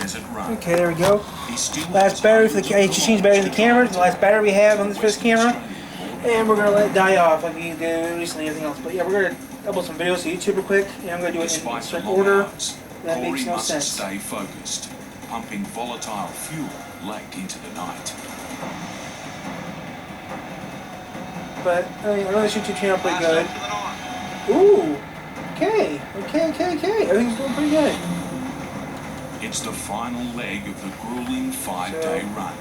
desert run. Okay, there we go. He still Last battery for the I just changed battery in the camera. The last battery we have on this first camera, and we're gonna let it die off like we did recently. Everything else, but yeah, we're gonna upload some videos to YouTube real quick, and I'm gonna do it in a certain order. That makes no sense. Stay focused, pumping volatile fuel late into the night. But I know this YouTube channel pretty good. Ooh, okay. Everything's going pretty good. It's the final leg of the grueling 5-day run.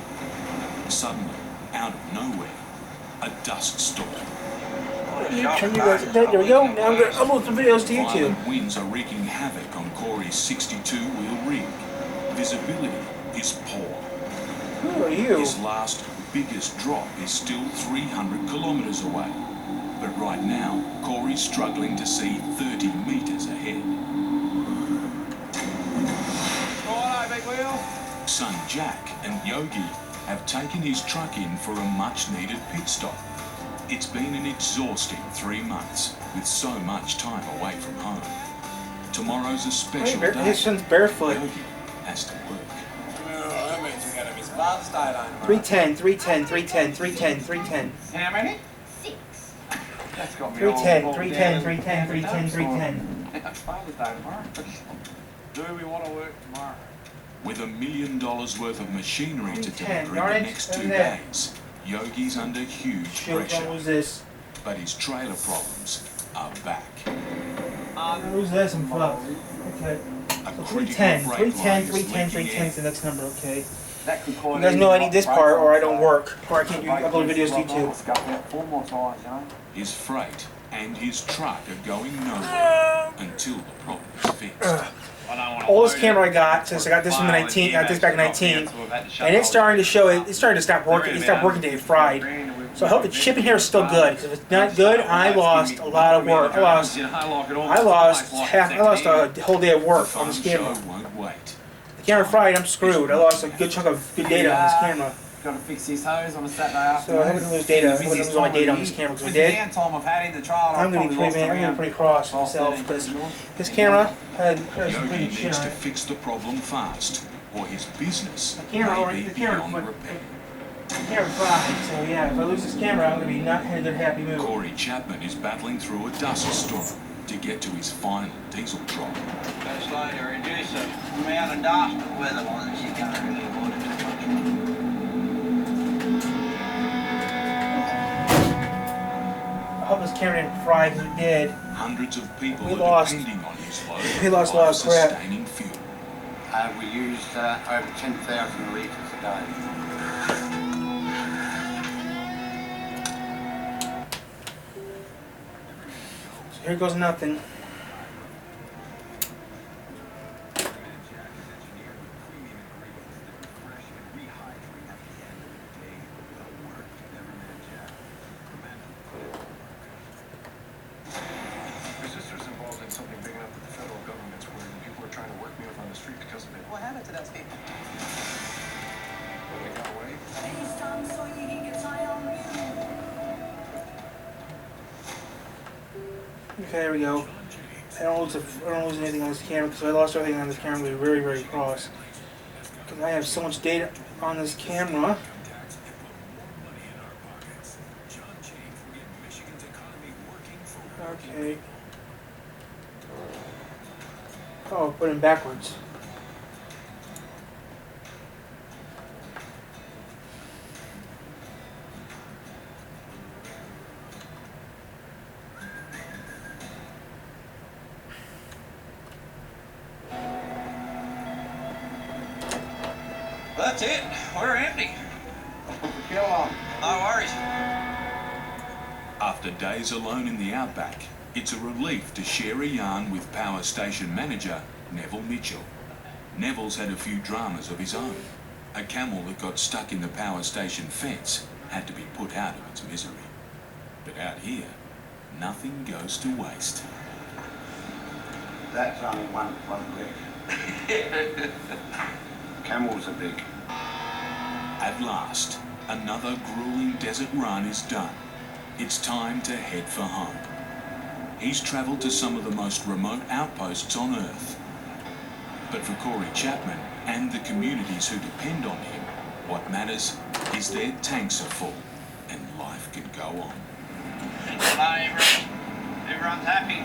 Suddenly, out of nowhere, a dust storm. There we go. Now I'm going to upload some videos to YouTube. Violent winds are wreaking havoc on Corey's 62-wheel rig. Visibility is poor. Who are you? His last, biggest drop is still 300 kilometers away. But right now, Corey's struggling to see 30 meters ahead. Son Jack and Yogi have taken his truck in for a much-needed pit stop. It's been an exhausting 3 months with so much time away from home. Tomorrow's a special day. His son's barefoot. Yogi has to work. That means we gotta be smart style on. 310, 310, 310, 310, 310. How many? 6. That's got me 310, 310, 310, 310, 310. It's Father's Day tomorrow. Do we want to work tomorrow? With $1 million worth of machinery to 310, deliver in the next 2 days, Yogi's under huge Shoot, don't pressure. lose this. But his trailer problems are back. Don't lose this and fucked. Okay. A So critical 310, brake 310, line is 310, leaking 310 air. is the next number, okay. That could cause You guys know I need this part or I don't work. Or I can't upload videos to YouTube. 4 more times, you know? His freight and his truck are going nowhere until the problem is fixed. Oldest camera I got, since I got this one in 19, got this back in 19, and it's starting to show it. It's starting to stop working. It stopped working today, fried. So I hope the chip in here is still good. Because if it's not good, I lost a lot of work. I lost a whole day of work on this Phone show camera. won't wait. The camera fried, I'm screwed. I lost a good chunk of good data on this camera. Got to fix his hose on a Saturday afternoon. So I wouldn't lose data. I wouldn't lose all my data on this camera because I did. Downtime I've had in the trial, I'm gonna be pretty cross with myself because this camera had some Yogi pretty needs shit to on it. fix the problem fast, or his business The camera, may the be camera, beyond repair. the camera fried. So yeah, if I lose this camera, I'm gonna be not in a good happy mood. Corey Chapman is battling through a dust storm to get to his final diesel drop. Go slow to reduce the amount of dust and weather ones you can't really avoid it too much. I hope this camera didn't fry because it did. Hundreds of people We are lost- depending on his load we lost a lot of for crap. sustaining fuel. We used over 10,000 litres a day. So here goes nothing. Resistors involved in something big enough that the federal government's worried and people are trying to work me over on the street because of it. What happened to those people? When they got away, Okay, there we go. I don't lose anything on this camera because if I lost everything on this camera, I'd be very, very cross. Because I have so much data on this camera. Okay. Oh, put it backwards. That's it. We're empty. Kill on. No worries. After days alone in the outback, it's a relief to share a yarn with Power Station Manager Neville Mitchell. Neville's had a few dramas of his own. A camel that got stuck in the power station fence had to be put out of its misery. But out here, nothing goes to waste. That's only one leg. Camels are big. At last, another grueling desert run is done. It's time to head for home. He's travelled to some of the most remote outposts on Earth. But for Corey Chapman and the communities who depend on him, what matters is their tanks are full and life can go on. Hello, everyone's happy.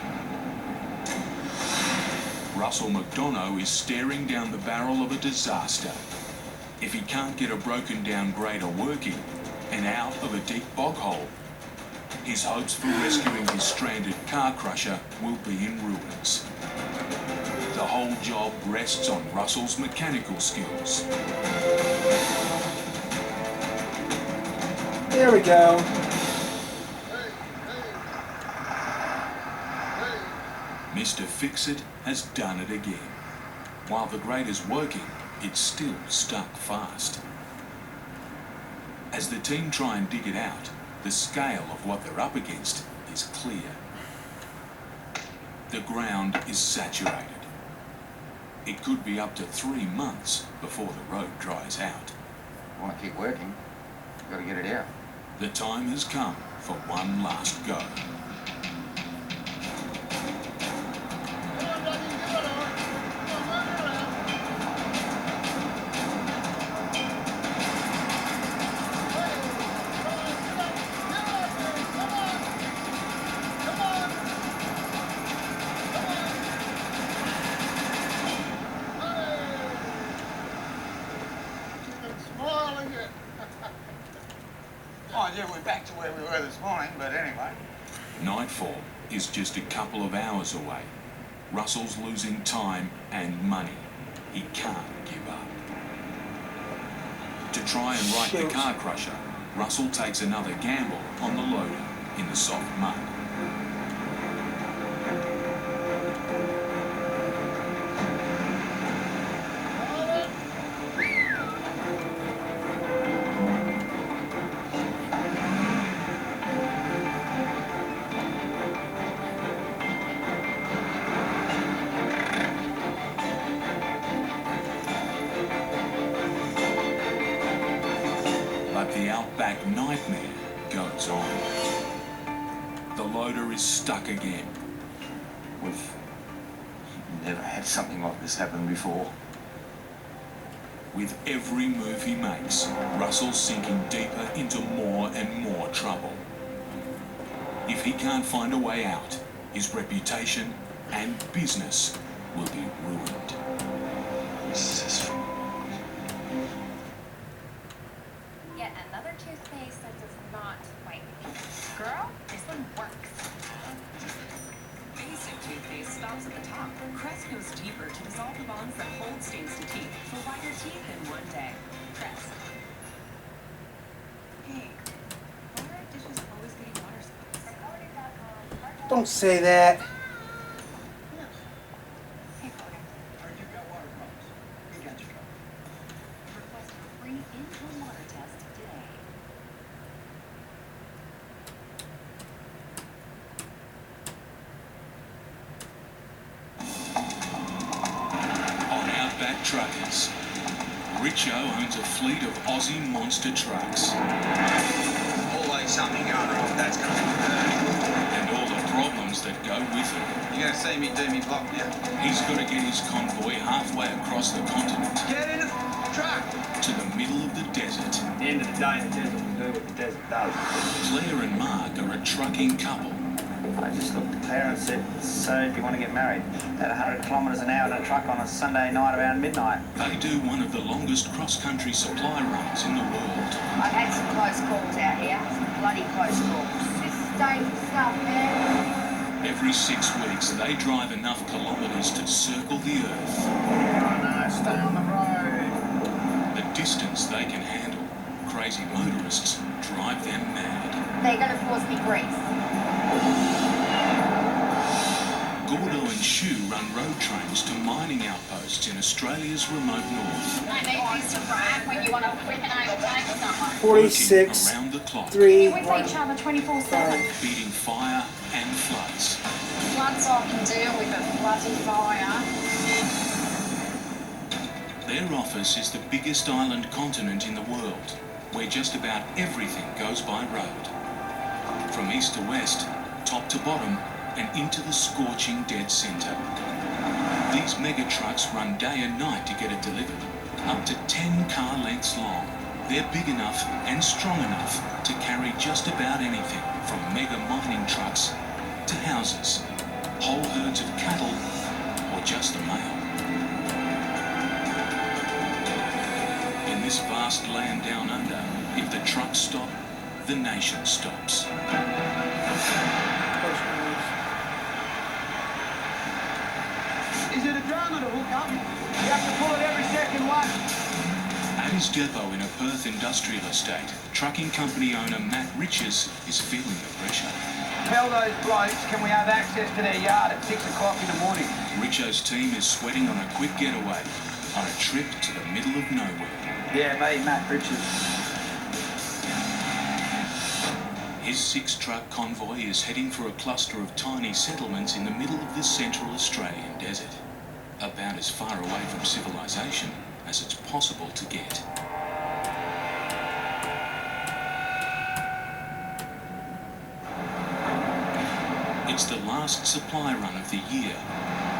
Russell McDonough is staring down the barrel of a disaster. If he can't get a broken down grader working and out of a deep bog hole, his hopes for rescuing his stranded car crusher will be in ruins. The whole job rests on Russell's mechanical skills. There we go. Mr. Fix-It has done it again. While the grader's working, it's still stuck fast. As the team try and dig it out, the scale of what they're up against is clear. The ground is saturated. It could be up to 3 months before the road dries out. You want to keep working, you've got to get it out. The time has come for one last go. Oh, yeah, we're back to where we were this morning, but anyway. Nightfall is just a couple of hours away. Russell's losing time and money. He can't give up. To try and right the car crusher, Russell takes another gamble on the loader in the soft mud. But the outback nightmare goes on. The loader is stuck again. We've never had something like this happen before. With every move he makes, Russell's sinking deeper into more and more trouble. If he can't find a way out, his reputation and business will be ruined. Yet another toothpaste that does not whiten. Girl, this one works. Basic toothpaste stops at the top. Crest goes deeper to dissolve the bonds that hold stains to teeth for whiter teeth in one day. Crest. Hey, why are dishes always getting water spots? Don't say that. Hey, Coda. You got water problems. We got you covered. Request a free in-home water test today. On Outback Truckers, Richo owns a fleet of Aussie monster trucks. Always something going wrong, that's going to And all the problems that go with it. You're going to see me do me block now. He's got to get his convoy halfway across the continent Get in the truck. to the middle of the desert. At the end of the day, the desert will do what the desert does. Claire and Mark are a trucking couple. I just looked at Claire and said, so do you want to get married? At 100 kilometres an hour in a truck on a Sunday night around midnight. They do one of the longest cross-country supply runs in the world. I've had some close calls out here. Some bloody close calls. This is dangerous stuff, man. Every 6 weeks, they drive enough kilometres to circle the Earth. No, stay on the road. The distance they can handle, crazy motorists drive them mad. They're going to force me grease. Gordo and Shu run road trains to mining outposts in Australia's remote north, I make these to brag when you want to freaking overtake someone. 46, around the clock, 3, With each other 24/7. beating fire and floods. Floods I can deal with, a bloody fire. Their office is the biggest island continent in the world, where just about everything goes by road. From east to west, top to bottom, and into the scorching dead centre. These mega trucks run day and night to get it delivered, up to 10 car lengths long. They're big enough and strong enough to carry just about anything from mega mining trucks to houses, whole herds of cattle, or just the mail. In this vast land down under, if the trucks stop, the nation stops. Is it a drone or a hookup? You have to pull it every second one. At his depot in a Perth industrial estate, trucking company owner Matt Riches is feeling the pressure. Tell those blokes, can we have access to their yard at 6 o'clock in the morning? Richo's team is sweating on a quick getaway, on a trip to the middle of nowhere. Yeah, me, Matt Richards. His 6-truck convoy is heading for a cluster of tiny settlements in the middle of the central Australian desert, about as far away from civilization as it's possible to get. It's the last supply run of the year,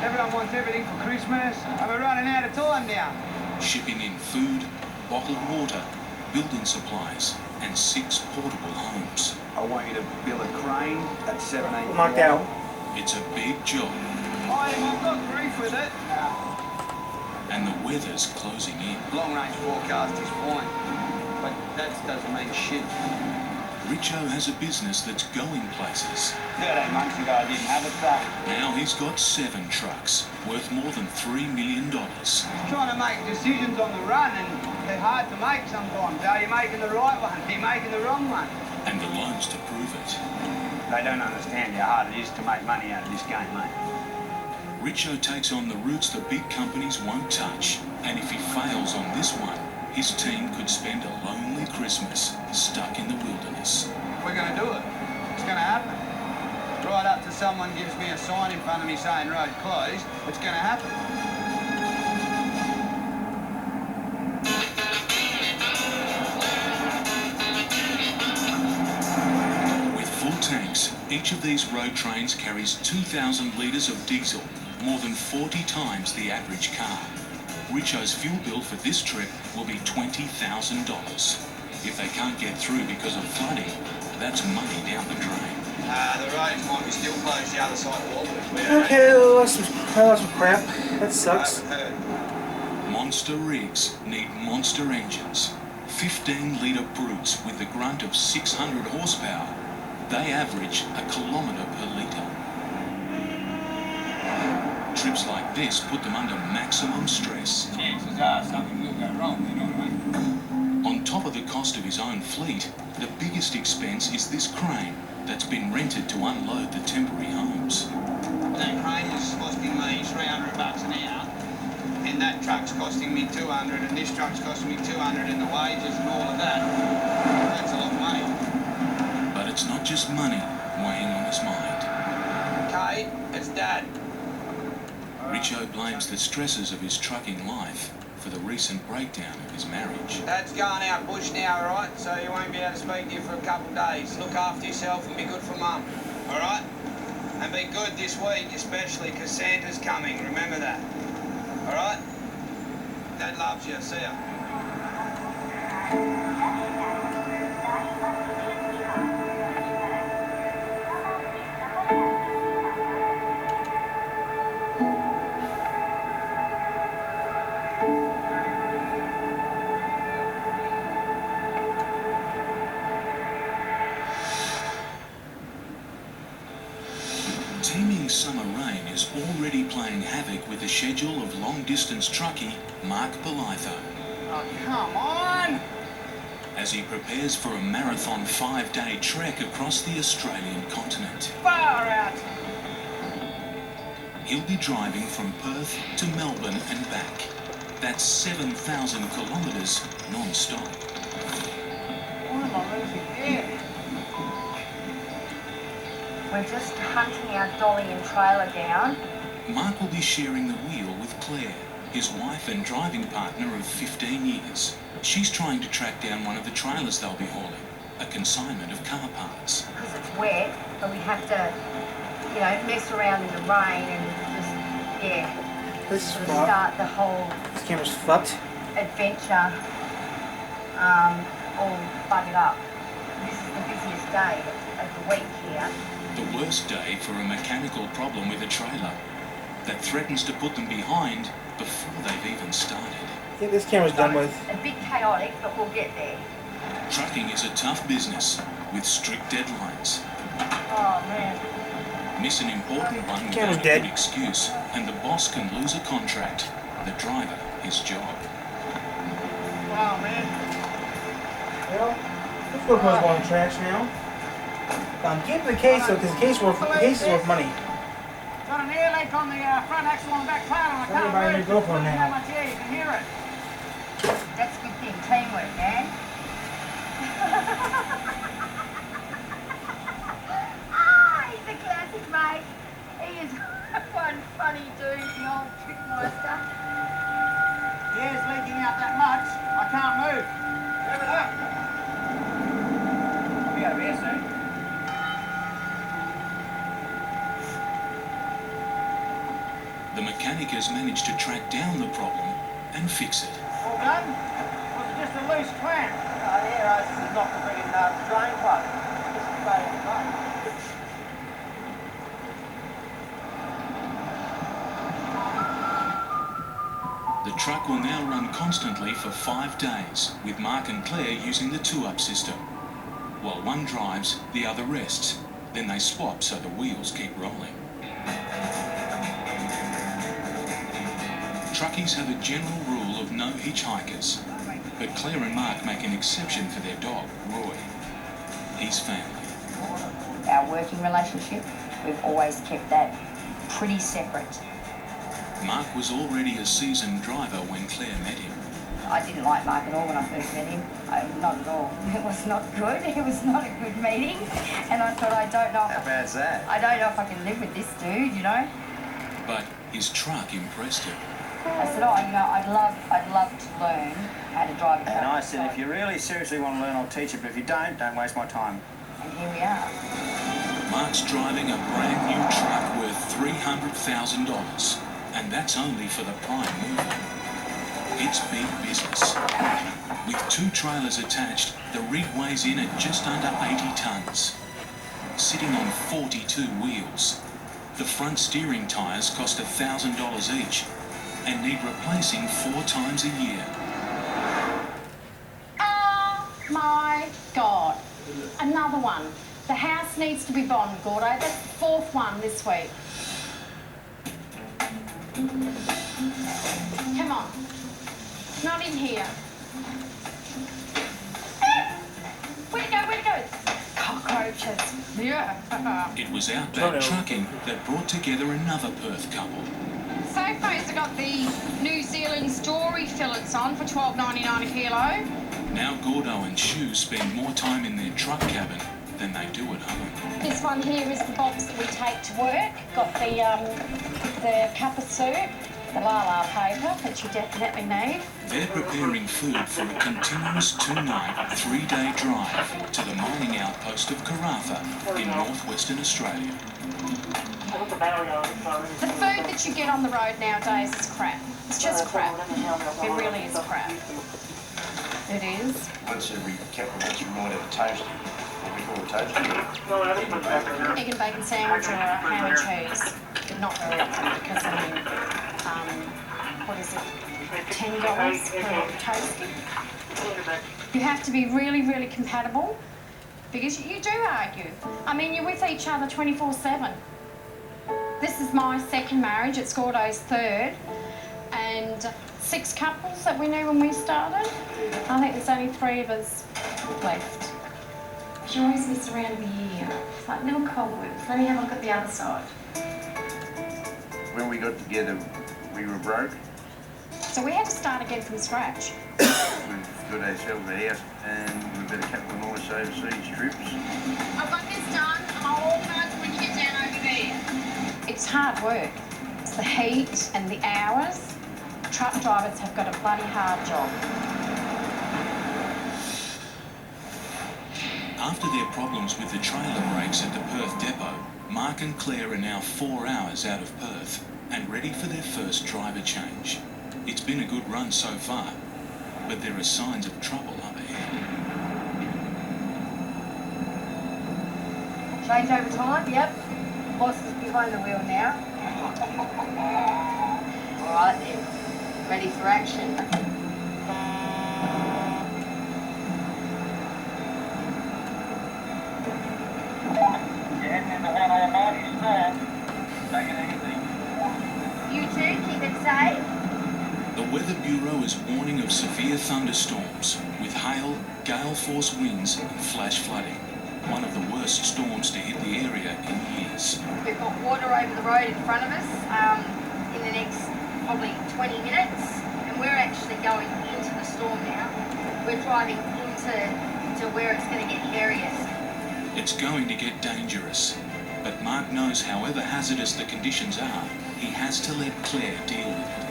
Everyone wants everything for Christmas, and we're running out of time now. shipping in food, bottled water, building supplies, and 6 portable homes. I want you to build a crane at 7-8. Knocked out. It's a big job, I've got grief with it. and the weather's closing in. Long range forecast is fine, but that doesn't mean shit. Richo has a business that's going places. 13 months ago I didn't have a truck. Now he's got 7 trucks, worth more than $3 million. Trying to make decisions on the run, and they're hard to make sometimes. Are you making the right one? Are you making the wrong one? And the loans to prove it. They don't understand how hard it is to make money out of this game, mate. Richo takes on the routes the big companies won't touch. And if he fails on this one, his team could spend a lonely Christmas stuck in the wilderness. We're going to do it. It's going to happen. Right up to someone gives me a sign in front of me saying road closed, it's going to happen. With full tanks, each of these road trains carries 2,000 litres of diesel, more than 40 times the average car. Richo's fuel bill for this trip will be $20,000. If they can't get through because of flooding, that's money down the drain. The roads might be still closed the other side of Walbridge. Okay, I lost some crap. That sucks. Monster rigs need monster engines. 15-litre brutes with the grunt of 600 horsepower. They average a kilometre per litre. Trips like this put them under maximum stress. Chances are something will go wrong, you know what I mean? On top of the cost of his own fleet, the biggest expense is this crane that's been rented to unload the temporary homes. That crane is costing me $300 an hour, and that truck's costing me $200, and this truck's costing me $200, and the wages and all of that. That's a lot of money. But it's not just money weighing on his mind. Kate, it's Dad. Richo blames the stresses of his trucking life for the recent breakdown of his marriage. Dad's going out bush now, all right? So you won't be able to speak to you for a couple of days. Look after yourself and be good for Mum, all right? And be good this week, especially because Santa's coming. Remember that, all right? Dad loves you. See ya. Teeming summer rain is already playing havoc with the schedule of long-distance truckie Mark Belitho Oh, come on! as he prepares for a marathon 5-day trek across the Australian continent. Far out! He'll be driving from Perth to Melbourne and back. That's 7,000 kilometres non-stop. Why am I losing air? We're just hunting our dolly and trailer down. Mark will be sharing the wheel with Claire, his wife and driving partner of 15 years. She's trying to track down one of the trailers they'll be hauling, a consignment of car parts. Because it's wet, but we have to, mess around in the rain and just, This is to fucked. start the whole This camera's fucked. adventure all buggered up. This is the busiest day of the week here. The worst day for a mechanical problem with a trailer that threatens to put them behind before they've even started. Yeah, this camera's done with. A bit chaotic, but we'll get there. Trucking is a tough business with strict deadlines. Oh man. Miss an important one Camera's without a dead. good excuse, and the boss can lose a contract. The driver, his job. Wow, man. Well, let's go for those long tracks now. Keep the case though, because the case is worth money. Got an air leak on the front axle on the back tire, and I Somebody can't buy a new move. GoPro now. How much air, you can hear it. That's a good thing. Teamwork, man. He's a classic, mate. He is one funny dude, the old trickmeister. The air's leaking out that much, I can't move. Rev it up. I'll be out of here soon. The mechanic has managed to track down the problem and fix it. All done? Was it just a loose clamp? Yeah, this is not the friggin' drain plug. Just a drain plug. The truck will now run constantly for 5 days, with Mark and Claire using the 2-up system. While one drives, the other rests. Then they swap so the wheels keep rolling. Truckies have a general rule of no hitchhikers, but Claire and Mark make an exception for their dog, Roy. He's family. Our working relationship, we've always kept that pretty separate. Mark was already a seasoned driver when Claire met him. I didn't like Mark at all when I first met him. Not at all. It was not good. It was not a good meeting. And I thought, How bad's that? I don't know if I can live with this dude, you know. But his truck impressed him. I said, oh, you know, I'd love to learn how to drive a truck. And I said, if you really seriously want to learn, I'll teach you, but if you don't waste my time. And here we are. Mark's driving a brand new truck worth $300,000, and that's only for the prime mover. It's big business. With 2 trailers attached, the rig weighs in at just under 80 tons. Sitting on 42 wheels. The front steering tyres cost $1,000 each and need replacing 4 times a year. Oh my God. Another one. The house needs to be bonded, Gordo. That's the 4th one this week. Come on. Not in here. Where'd it go? Where'd it go? Cockroaches. Yeah. It was Outback Trucking that brought together another Perth couple. Sophos have got the New Zealand Story fillets on for $12.99 a kilo. Now Gordo and Shu spend more time in their truck cabin than they do at home. This one here is the box that we take to work. Got the cup of soup, the la-la paper, which you definitely need. They're preparing food for a continuous 2-night, 3-day drive to the mining outpost of Karratha in northwestern Australia. The food that you get on the road nowadays is crap. It's just crap. It really is crap. It is. Once every couple of months, we might have a toast. What we call a toast. Egg and bacon sandwich or a ham and cheese. But not very often because, I mean, what is it? $10 per toast. You have to be really, really compatible because you do argue. I mean, you're with each other 24/7. This is my 2nd marriage. It's Gordo's 3rd. And 6 couples that we knew when we started. I think there's only 3 of us left. She always gets around the year. It's like little cobwebs. Let me have a look at the other side. When we got together, we were broke. So we had to start again from scratch. We've got ourselves a house and we've had a couple of nice overseas trips. I've got this done and I'll organise when you get down over there. It's hard work. It's the heat and the hours. Truck drivers have got a bloody hard job. After their problems with the trailer brakes at the Perth depot, Mark and Claire are now 4 hours out of Perth and ready for their first driver change. It's been a good run so far, but there are signs of trouble up ahead. Change over time, yep. Boss is behind the wheel now. Alright then, ready for action. You too, keep it safe. The Weather Bureau is warning of severe thunderstorms with hail, gale force winds and flash flooding. One of the worst storms to hit the area in years. We've got water over the road in front of us in the next probably 20 minutes, and we're actually going into the storm now. We're driving into where it's going to get hairiest. It's going to get dangerous, but Mark knows however hazardous the conditions are, he has to let Claire deal with it.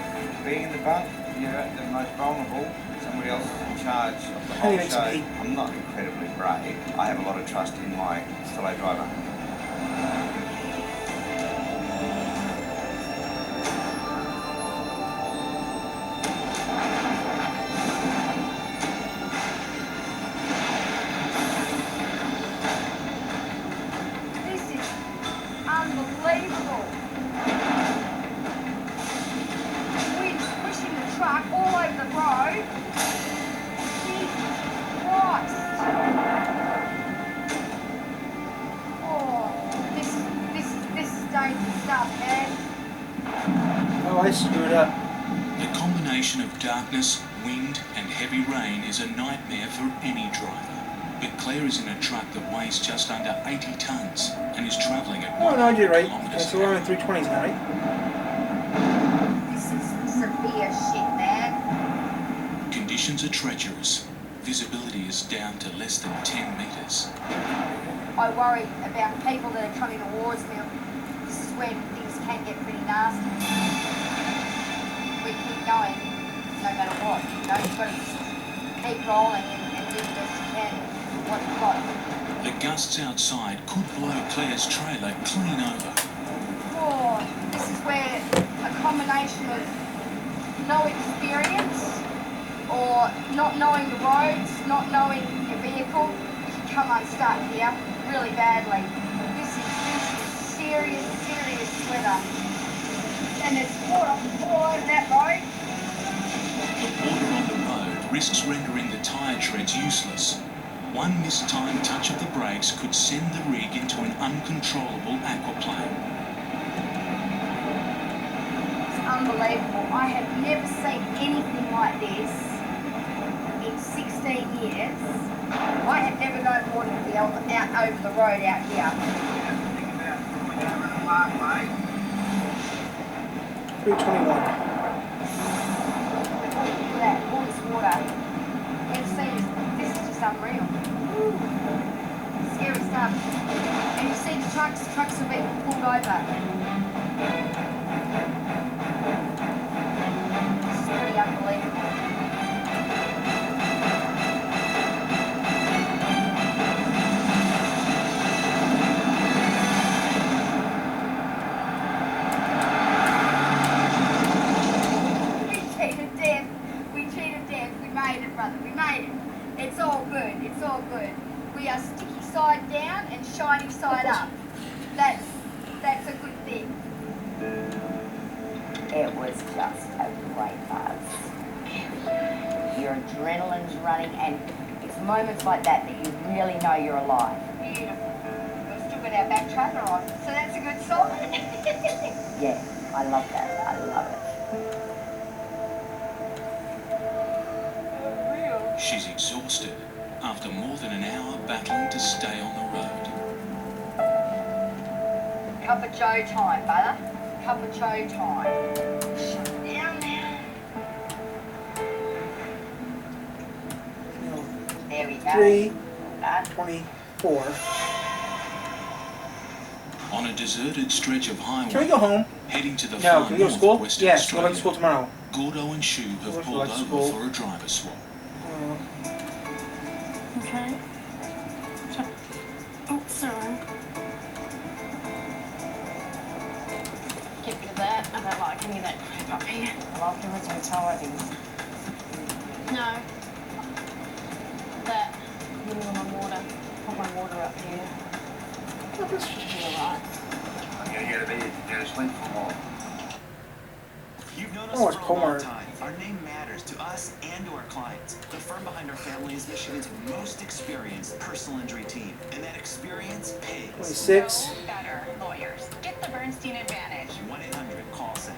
Being in the bunk, you're the most vulnerable. Somebody else is in charge of the whole show. I'm not incredibly brave. I have a lot of trust in my fellow driver. This is unbelievable. Wind's pushing the truck all over the road. Jesus Christ. Oh, this is dangerous stuff, man. Oh, I screwed up. The combination of darkness, wind and heavy rain is a nightmare for any driver. But Claire is in a truck that weighs just under 80 tonnes and is travelling at Oh, no, I did right. kilometres So we're on 320s now, right? This is severe shit, man. Conditions are treacherous. Visibility is down to less than 10 metres. I worry about people that are coming towards me. This is when things can get pretty nasty. We keep going no matter what. You know, you've got to just keep rolling and do the best you can with what you've got. The gusts outside could blow Claire's trailer clean over. Oh, this is where a combination of no experience or not knowing the roads, not knowing your vehicle, you can come unstuck here really badly. This is serious weather. And there's water all over that road. The water on the road risks rendering the tyre treads useless. One mistimed touch of the brakes could send the rig into an uncontrollable aquaplane. It's unbelievable. I have never seen anything like this in 16 years. I have never known water to be out over the road out here. 321. Look at that, all this water. Never seen this. This is just unreal. Scary stuff. And you see the trucks are being pulled over. This is pretty unbelievable. We cheated death. We made it, brother. We made it. It's all good. It's all good. We are sticky side down and shiny side up. That's a good thing. It was just a great buzz. Your adrenaline's running, and it's moments like that that you really know you're alive. Beautiful. We've still got our back trailer on, so that's a good sign. Yeah, I love that. I love it. She's exhausted after more than an hour battling to stay on the road. Cup of Joe time, brother. Cup of Joe time. Shut down now. There we go. 324. On a deserted stretch of highway, Can we go home? heading to the No, far can we go to north school? of Western Yes, go back to Australia, school tomorrow. Gordo and Shu have We'll pulled go to over school. for a driver swap. Okay. Oh, sorry. Get rid of that. I don't like any of that crap up here. I like everything tidy. No. That. Give me my water. Put my water up here. You're right. I'm gonna go to bed, go to sleep for a while. You've known Oh, us it's for a long porn. time. Our name matters to us and to our clients. The firm behind our family is Michigan's most experienced personal injury team, and that experience pays. 26. No better lawyers. Get the Bernstein Advantage. 1-800-CALL-SAM.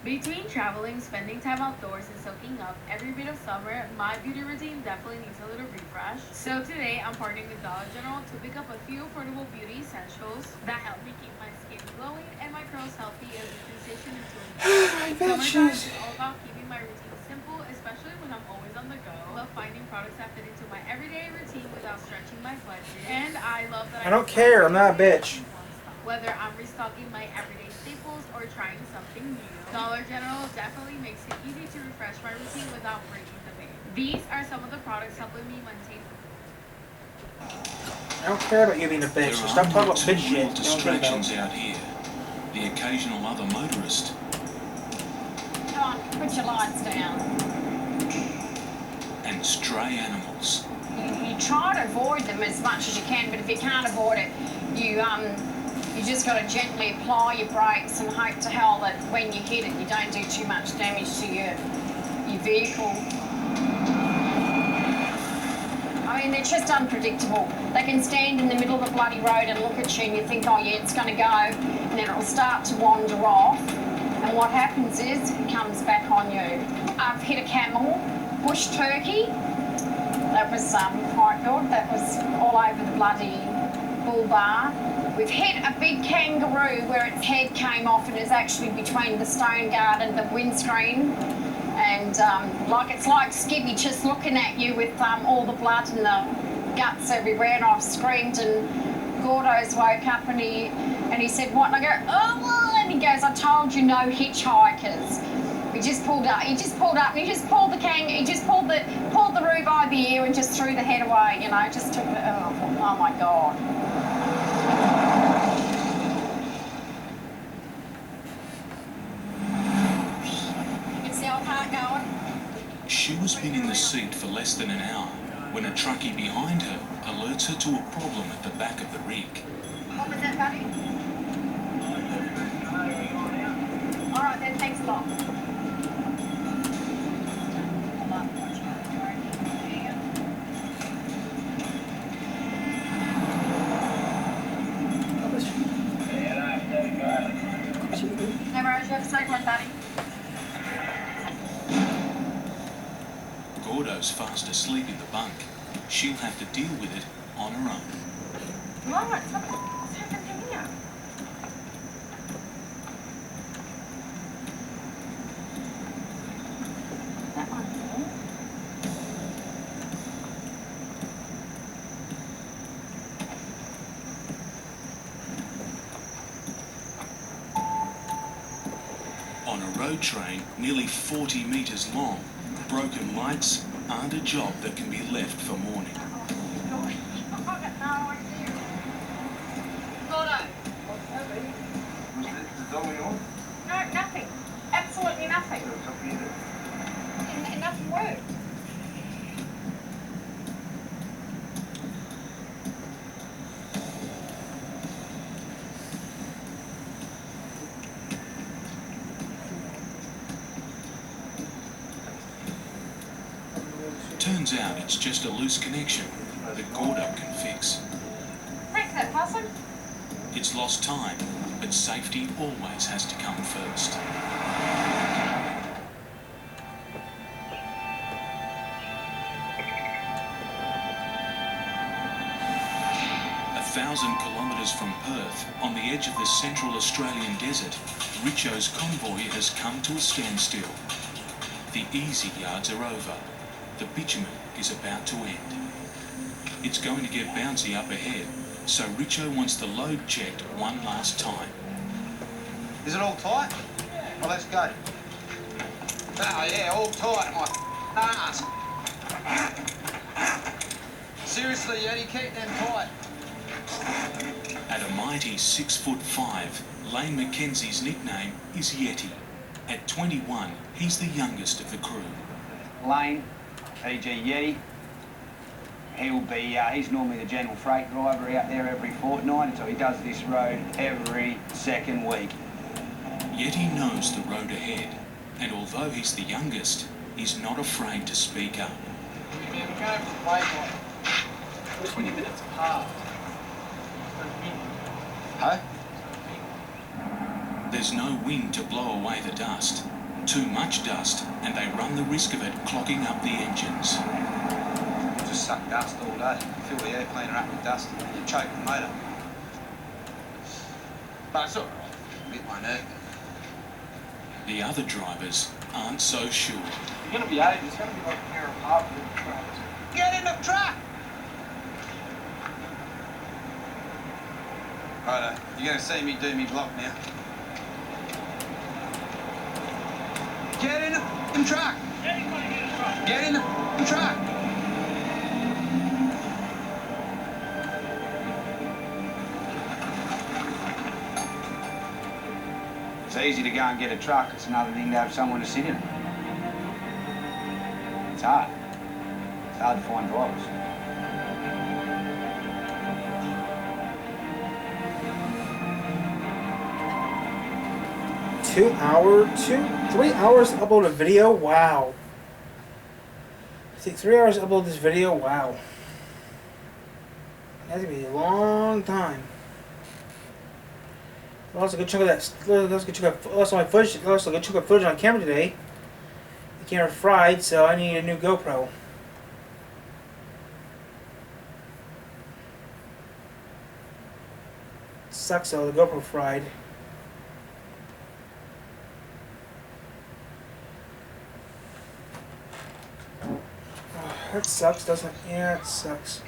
Between traveling, spending time outdoors, and soaking up every bit of summer, my beauty routine definitely needs a little refresh. So today, I'm partnering with Dollar General to pick up a few affordable beauty essentials that help me keep my skin glowing and my curls healthy as a transition into a summertime is all about keeping my routine simple, especially when I'm always on the go. I love finding products that fit into my everyday routine without stretching my budget. And I love that I don't care. I'm not a bitch. whether I'm restocking my everyday staples or trying something new. Dollar General definitely makes it easy to refresh my routine without breaking the bank. These are some of the products helping me maintain. I don't care about you being a bitch. So stop talking about bitch Two real shit. distractions out here. The occasional other motorist Come on, put your lights down. and stray animals. You try to avoid them as much as you can, but if you can't avoid it, you just got to gently apply your brakes and hope to hell that when you hit it, you don't do too much damage to your vehicle. I mean, they're just unpredictable. They can stand in the middle of the bloody road and look at you and you think, oh yeah, it's going to go, and then it'll start to wander off, and what happens is it comes back on you. I've hit a camel, bush turkey. That was quite good. That was all over the bloody bull bar. We've hit a big kangaroo where its head came off and is actually between the stone guard and the windscreen. And it's like Skibby just looking at you with all the blood and the guts everywhere. And I've screamed, and Gordo's woke up and he said, what? And I go, oh, and he goes, I told you, no hitchhikers. He just pulled up and he just pulled the roo by the ear and just threw the head away, you know, just took it. Oh my God. You can see our car going. She was been in the seat for less than an hour when a truckie behind her alerts her to a problem at the back of the rig. What was that, buddy? All right then, thanks a lot. Never heard you have a safe one, buddy. Gordo's fast asleep in the bunk. She'll have to deal with it on her own. Right, what's happened here? That one's there. On a road train nearly 40 metres long, broken lights aren't a job that can be left for morning. Gordo. Was the zombie on? No, nothing. Absolutely nothing. So it's up here. And nothing worked. Turns out it's just a loose connection that Gordo can fix. Thanks, that possum. It's lost time, but safety always has to come first. 1,000 kilometres from Perth, on the edge of the central Australian desert, Richo's convoy has come to a standstill. The easy yards are over. The bitumen is about to end. It's going to get bouncy up ahead, so Richo wants the load checked one last time. Is it all tight? Well, let's go. Oh yeah, all tight, my ass. Seriously, Yeti, keep them tight. At a mighty 6'5", Lane McKenzie's nickname is Yeti. At 21, he's the youngest of the crew. Lane, PG Yeti. He'll be, he's normally the general freight driver out there every fortnight, so he does this road every second week. Yeti knows the road ahead, and although he's the youngest, he's not afraid to speak up. We're going for the waypoint. 20 minutes apart. Huh? There's no wind to blow away the dust. Too much dust, and they run the risk of it clogging up the engines. You just suck dust all day. Fill the air cleaner up with dust and you choke the motor. But it's alright. Get my nerve. The other drivers aren't so sure. You're going to be ages. It's going to be like a pair of half-foot trucks. Get in the truck! Righto, you're going to see me do me block now. Get in the f***ing truck! Get in the f***ing truck! It's easy to go and get a truck. It's another thing to have someone to sit in it. It's hard. It's hard to find drivers. Three hours to upload a video? Wow. It takes 3 hours to upload this video? Wow. That's gonna be a long time. I lost a good chunk of that. Lost my footage. Lost a good chunk of footage on camera today. The camera fried, so I need a new GoPro. Sucks though, the GoPro fried. That sucks, doesn't it? Yeah, it sucks.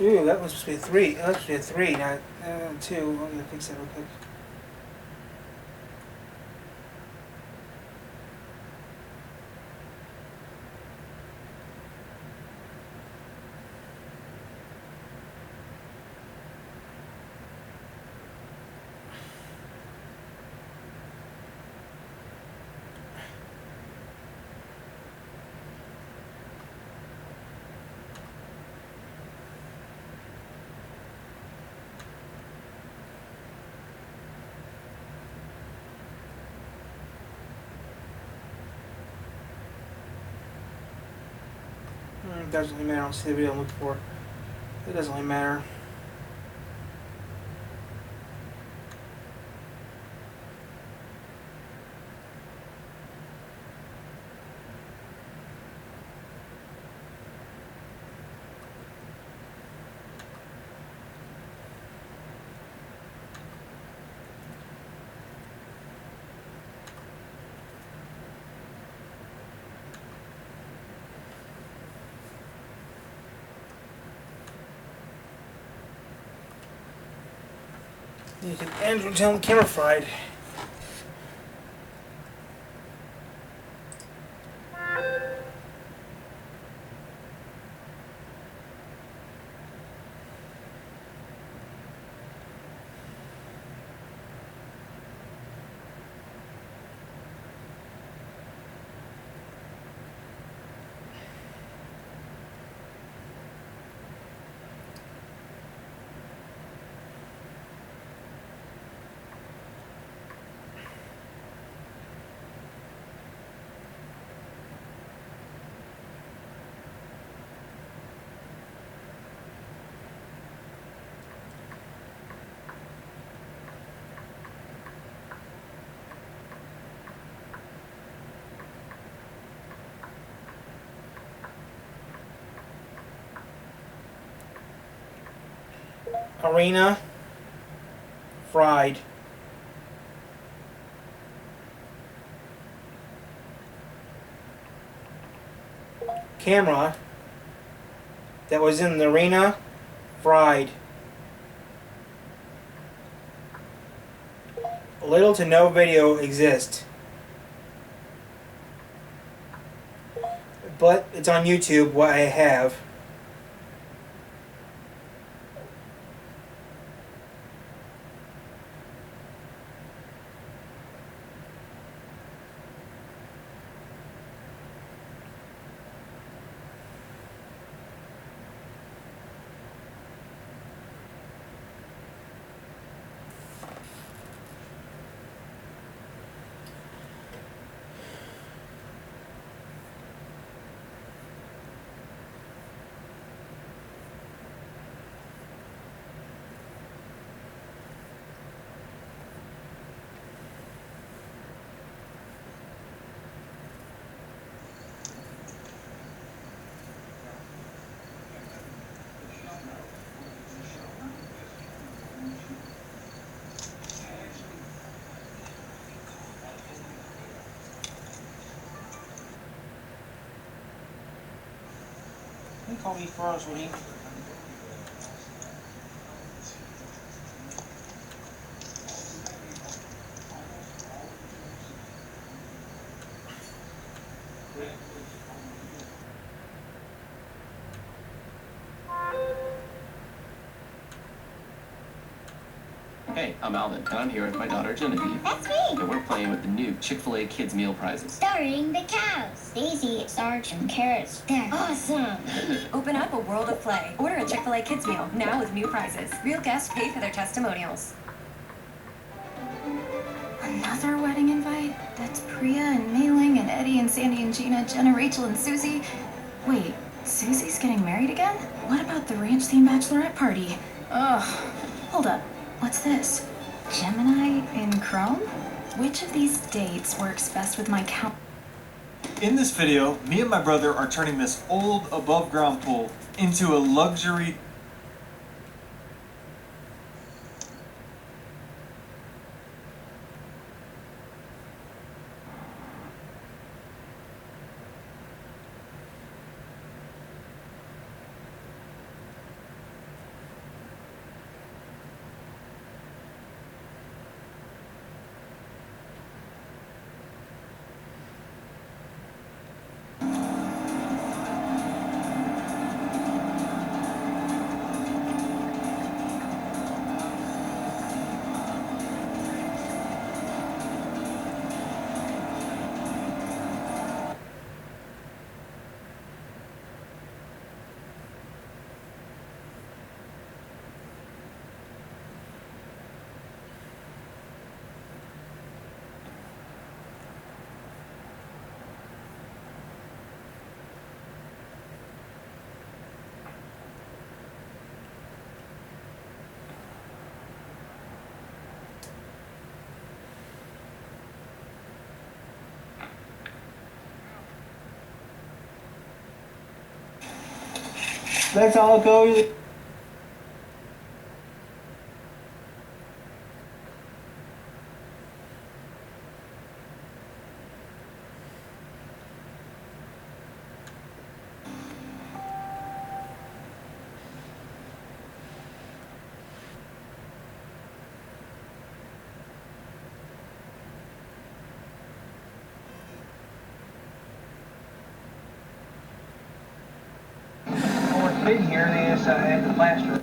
Ooh, that was supposed to be a 3. That was supposed to be a 3, not 2. I'm gonna fix that real quick. It doesn't really matter. I don't see the video I'm looking for. It doesn't really matter. You can Andrew tell him camera fried. Arena fried. Camera that was in the arena fried. Little to no video exists. But it's on YouTube, what I have. He called me first, would he? Hey, I'm Alvin, and I'm here with my daughter Genevieve. That's me! And we're playing with the new Chick-fil-A Kids Meal Prizes. Starring the cows. Daisy, Sarge, and Carrots. They're awesome! Open up a world of play. Order a Chick-fil-A Kids Meal, now with new prizes. Real guests pay for their testimonials. Another wedding invite? That's Priya and Mei-Ling and Eddie and Sandy and Gina, Jenna, Rachel and Susie. Wait, Susie's getting married again? What about the ranch-themed bachelorette party? Ugh. Hold up. What's this? Gemini in Chrome? Which of these dates works best with my count? In this video, me and my brother are turning this old above-ground pool into a luxury. Let's all go. Sitting here, they just have the plaster.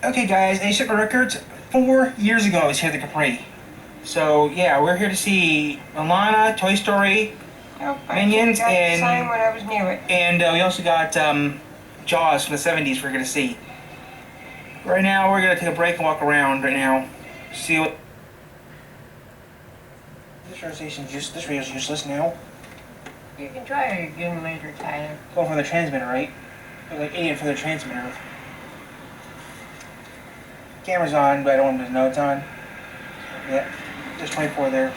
Okay guys, A Records, 4 years ago I was here at the Capri. So yeah, we're here to see Moana, Toy Story, Minions, and when I was near it. And we also got Jaws from the 70s we're going to see. Right now we're going to take a break and walk around right now. See what... This radio's useless now. You can try it again later, Tyler. Going for the transmitter, right? They're like 80 for the transmitter. Camera's on, but I don't want them to know it's on. Yeah, there's 24 there.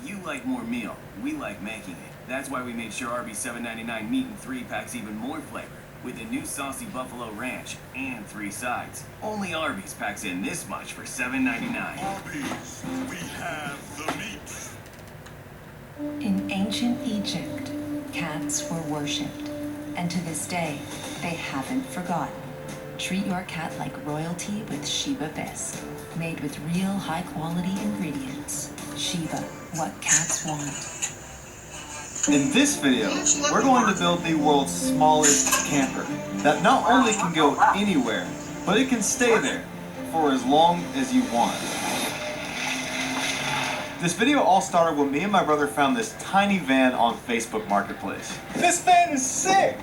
You like more meal. We like making it. That's why we made sure Arby's $7.99 meat in 3-pack's even more flavor. With a new saucy buffalo ranch and 3 sides. Only Arby's packs in this much for $7.99. Arby's, we have the meat. In ancient Egypt, cats were worshipped, and to this day, they haven't forgotten. Treat your cat like royalty with Sheba Bisque, made with real high-quality ingredients. Sheba, what cats want. In this video, we're going to build the world's smallest camper that not only can go anywhere, but it can stay there for as long as you want. This video all started when me and my brother found this tiny van on Facebook Marketplace. This van is sick!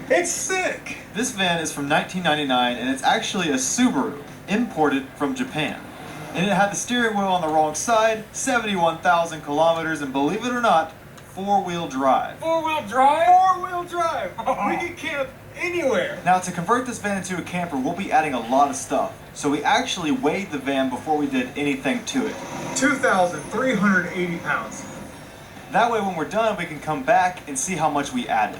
It's sick! This van is from 1999 and it's actually a Subaru, imported from Japan. And it had the steering wheel on the wrong side, 71,000 kilometers, and believe it or not, 4-wheel drive. 4-wheel drive? 4-wheel drive! We can camp anywhere! Now to convert this van into a camper, we'll be adding a lot of stuff. So we actually weighed the van before we did anything to it. 2,380 pounds. That way when we're done, we can come back and see how much we added.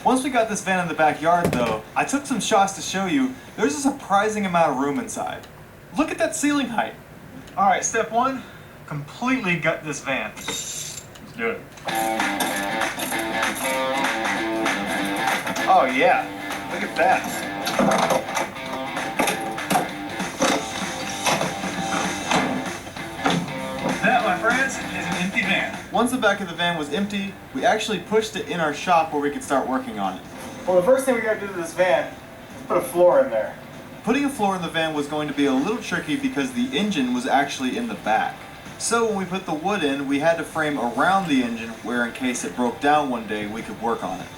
Once we got this van in the backyard though, I took some shots to show you there's a surprising amount of room inside. Look at that ceiling height. Alright, step 1, completely gut this van. Let's do it. Oh yeah, look at that. That, my friends, is an empty van. Once the back of the van was empty, we actually pushed it in our shop where we could start working on it. Well, the first thing we gotta do to this van is put a floor in there. Putting a floor in the van was going to be a little tricky because the engine was actually in the back. So when we put the wood in, we had to frame around the engine where in case it broke down one day, we could work on it.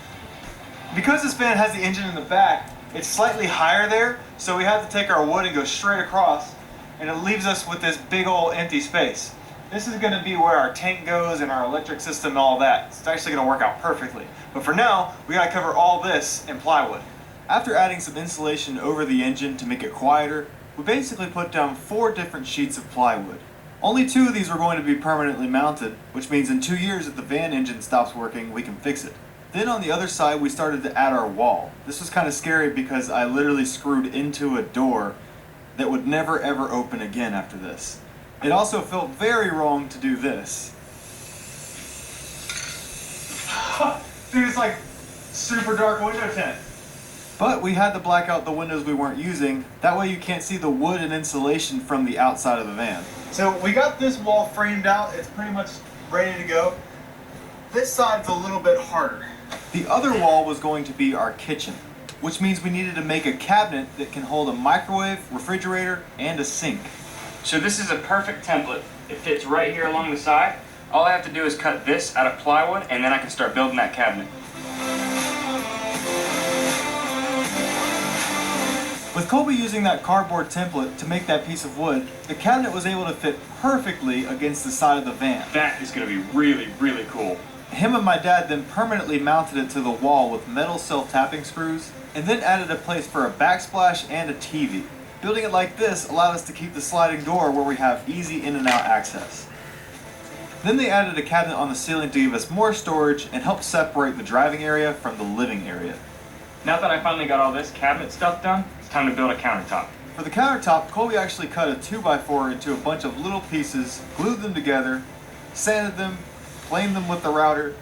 Because this van has the engine in the back, it's slightly higher there, so we have to take our wood and go straight across, and it leaves us with this big old empty space. This is going to be where our tank goes and our electric system and all that. It's actually going to work out perfectly. But for now, we got to cover all this in plywood. After adding some insulation over the engine to make it quieter, we basically put down 4 different sheets of plywood. Only 2 of these are going to be permanently mounted, which means in 2 years if the van engine stops working, we can fix it. Then on the other side, we started to add our wall. This was kind of scary because I literally screwed into a door that would never ever open again after this. It also felt very wrong to do this. Dude, it's like super dark window tint. But we had to black out the windows we weren't using. That way you can't see the wood and insulation from the outside of the van. So we got this wall framed out. It's pretty much ready to go. This side's a little bit harder. The other wall was going to be our kitchen, which means we needed to make a cabinet that can hold a microwave, refrigerator, and a sink. So this is a perfect template. It fits right here along the side. All I have to do is cut this out of plywood and then I can start building that cabinet. With Colby using that cardboard template to make that piece of wood, the cabinet was able to fit perfectly against the side of the van. That is going to be really, really cool. Him and my dad then permanently mounted it to the wall with metal self-tapping screws, and then added a place for a backsplash and a TV. Building it like this allowed us to keep the sliding door where we have easy in and out access. Then they added a cabinet on the ceiling to give us more storage and help separate the driving area from the living area. Now that I finally got all this cabinet stuff done, it's time to build a countertop. For the countertop, Colby actually cut a 2x4 into a bunch of little pieces, glued them together, sanded them, planed them with the router,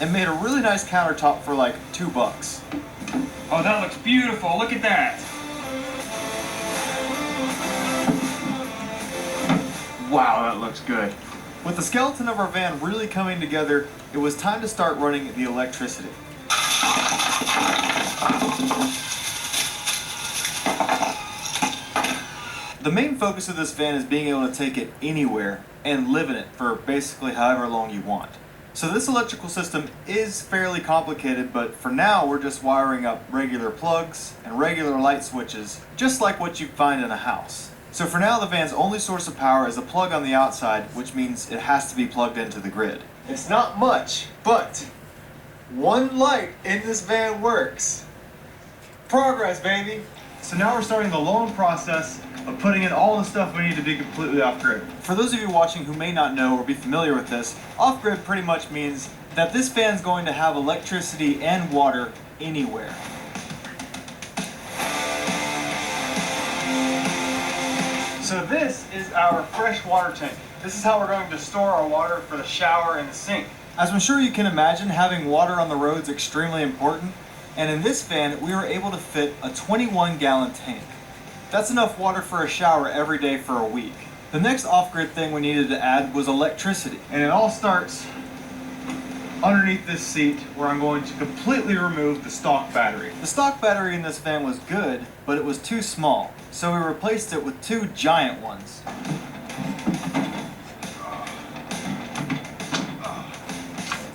and made a really nice countertop for like $2. Oh, that looks beautiful. Look at that. Wow, that looks good. With the skeleton of our van really coming together, it was time to start running the electricity. The main focus of this van is being able to take it anywhere and live in it for basically however long you want. So this electrical system is fairly complicated, but for now we're just wiring up regular plugs and regular light switches, just like what you'd find in a house. So for now the van's only source of power is a plug on the outside, which means it has to be plugged into the grid. It's not much, but one light in this van works. Progress, baby! So now we're starting the long process of putting in all the stuff we need to be completely off-grid. For those of you watching who may not know or be familiar with this, off-grid pretty much means that this van's going to have electricity and water anywhere. So this is our fresh water tank. This is how we're going to store our water for the shower and the sink. As I'm sure you can imagine, having water on the road is extremely important, and in this van we were able to fit a 21-gallon tank. That's enough water for a shower every day for a week. The next off-grid thing we needed to add was electricity. And it all starts underneath this seat where I'm going to completely remove the stock battery. The stock battery in this van was good, but it was too small. So we replaced it with two giant ones.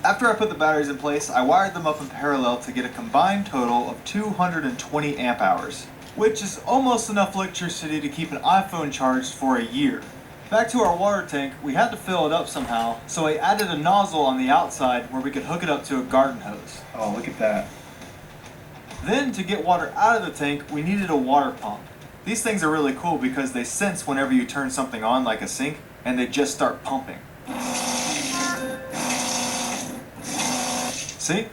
After I put the batteries in place, I wired them up in parallel to get a combined total of 220 amp hours. Which is almost enough electricity to keep an iPhone charged for a year. Back to our water tank, we had to fill it up somehow, so I added a nozzle on the outside where we could hook it up to a garden hose. Oh, look at that. Then, to get water out of the tank, we needed a water pump. These things are really cool because they sense whenever you turn something on, like a sink, and they just start pumping. See?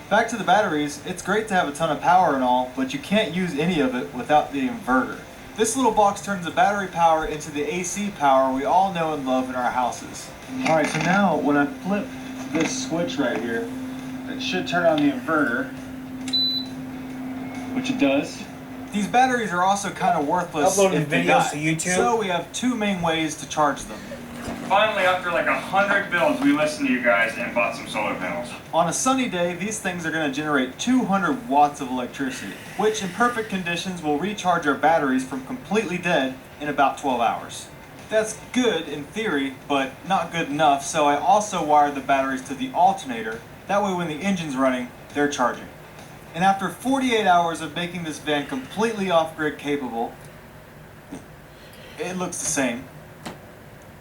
Back to the batteries, it's great to have a ton of power and all, but you can't use any of it without the inverter. This little box turns the battery power into the AC power we all know and love in our houses. Alright, so now when I flip this switch right here, it should turn on the inverter, which it does. These batteries are also kind of worthless if they die. To YouTube. So we have two main ways to charge them. Finally, after like 100 builds, we listened to you guys and bought some solar panels. On a sunny day, these things are going to generate 200 watts of electricity, which in perfect conditions will recharge our batteries from completely dead in about 12 hours. That's good in theory, but not good enough, so I also wired the batteries to the alternator. That way when the engine's running, they're charging. And after 48 hours of making this van completely off-grid capable, it looks the same.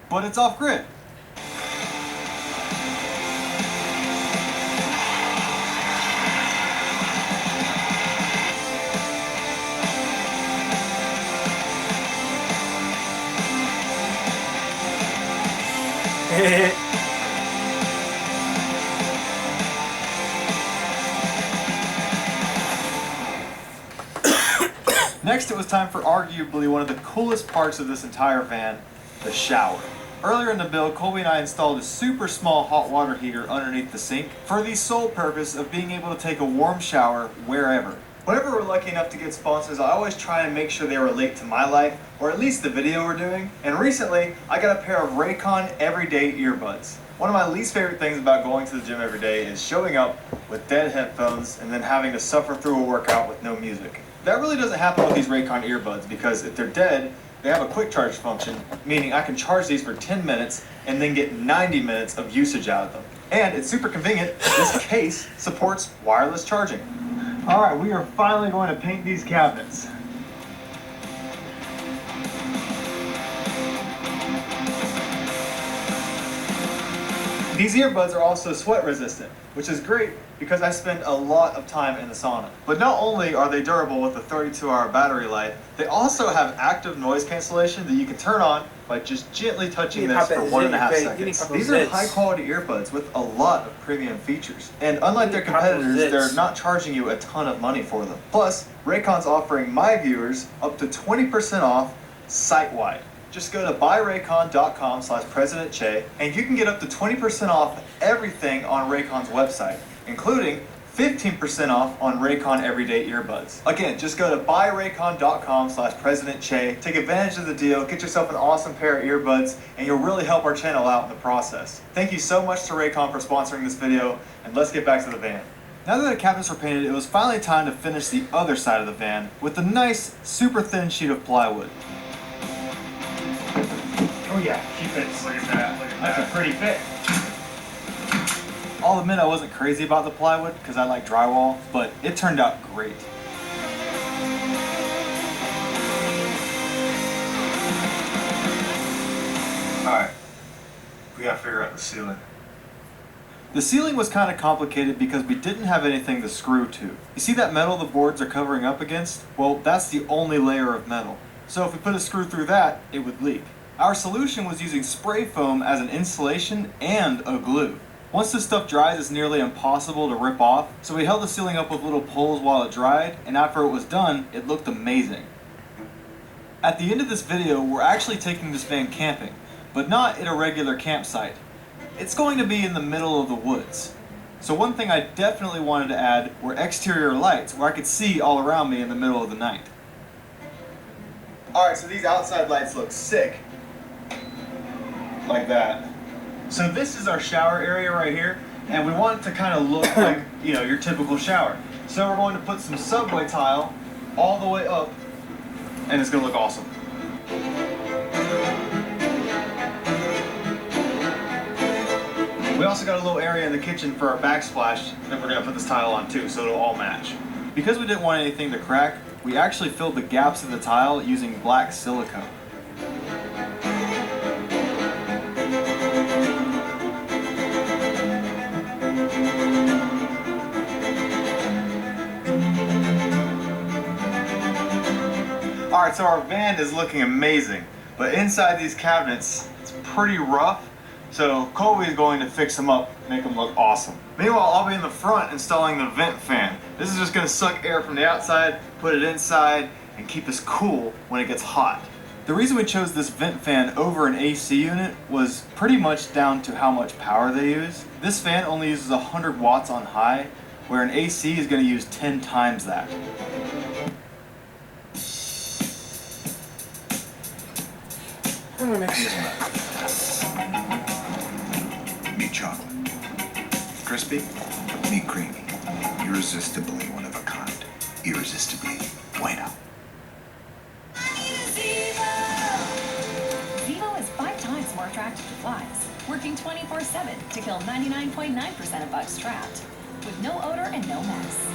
But it's off-grid. Next, it was time for arguably one of the coolest parts of this entire van, the shower. Earlier in the build, Colby and I installed a super small hot water heater underneath the sink for the sole purpose of being able to take a warm shower wherever. Whenever we're lucky enough to get sponsors, I always try and make sure they relate to my life, or at least the video we're doing. And recently, I got a pair of Raycon Everyday earbuds. One of my least favorite things about going to the gym every day is showing up with dead headphones and then having to suffer through a workout with no music. That really doesn't happen with these Raycon earbuds because if they're dead, they have a quick charge function, meaning I can charge these for 10 minutes and then get 90 minutes of usage out of them. And it's super convenient, this case supports wireless charging. Alright, we are finally going to paint these cabinets. These earbuds are also sweat resistant, which is great because I spend a lot of time in the sauna. But not only are they durable with a 32-hour battery life, they also have active noise cancellation that you can turn on by just gently touching this for 1.5 seconds. These are high-quality earbuds with a lot of premium features. And unlike their competitors, they're not charging you a ton of money for them. Plus, Raycon's offering my viewers up to 20% off site-wide. Just go to buyraycon.com/PresidentChe and you can get up to 20% off everything on Raycon's website, including 15% off on Raycon Everyday earbuds. Again, just go to buyraycon.com/PresidentChe, take advantage of the deal, get yourself an awesome pair of earbuds, and you'll really help our channel out in the process. Thank you so much to Raycon for sponsoring this video, and let's get back to the van. Now that the cabinets were painted, it was finally time to finish the other side of the van with a nice, super thin sheet of plywood. Oh yeah, keep it. Look at that. Look at that. That's a pretty fit. I'll admit I wasn't crazy about the plywood because I like drywall, but it turned out great. Alright, we gotta figure out the ceiling. The ceiling was kind of complicated because we didn't have anything to screw to. You see that metal the boards are covering up against? Well, that's the only layer of metal. So if we put a screw through that, it would leak. Our solution was using spray foam as an insulation and a glue. Once this stuff dries, it's nearly impossible to rip off, so we held the ceiling up with little poles while it dried, and after it was done, it looked amazing. At the end of this video, we're actually taking this van camping, but not at a regular campsite. It's going to be in the middle of the woods. So one thing I definitely wanted to add were exterior lights where I could see all around me in the middle of the night. Alright, so these outside lights look sick. Like that. So this is our shower area right here, and we want it to kind of look like, you know, your typical shower. So we're going to put some subway tile all the way up, and it's going to look awesome. We also got a little area in the kitchen for our backsplash that we're going to put this tile on too, so it'll all match. Because we didn't want anything to crack, we actually filled the gaps of the tile using black silicone. Alright, so our van is looking amazing, but inside these cabinets, it's pretty rough. So Colby is going to fix them up, make them look awesome. Meanwhile, I'll be in the front installing the vent fan. This is just going to suck air from the outside, put it inside, and keep us cool when it gets hot. The reason we chose this vent fan over an AC unit was pretty much down to how much power they use. This fan only uses 100 watts on high, where an AC is going to use 10 times that. I'm gonna mix this. Meat chocolate. Crispy, meat creamy. Irresistibly one of a kind. Irresistibly bueno. Zevo is 5 times more attractive to flies, working 24/7 to kill 99.9% of bugs trapped, with no odor and no mess.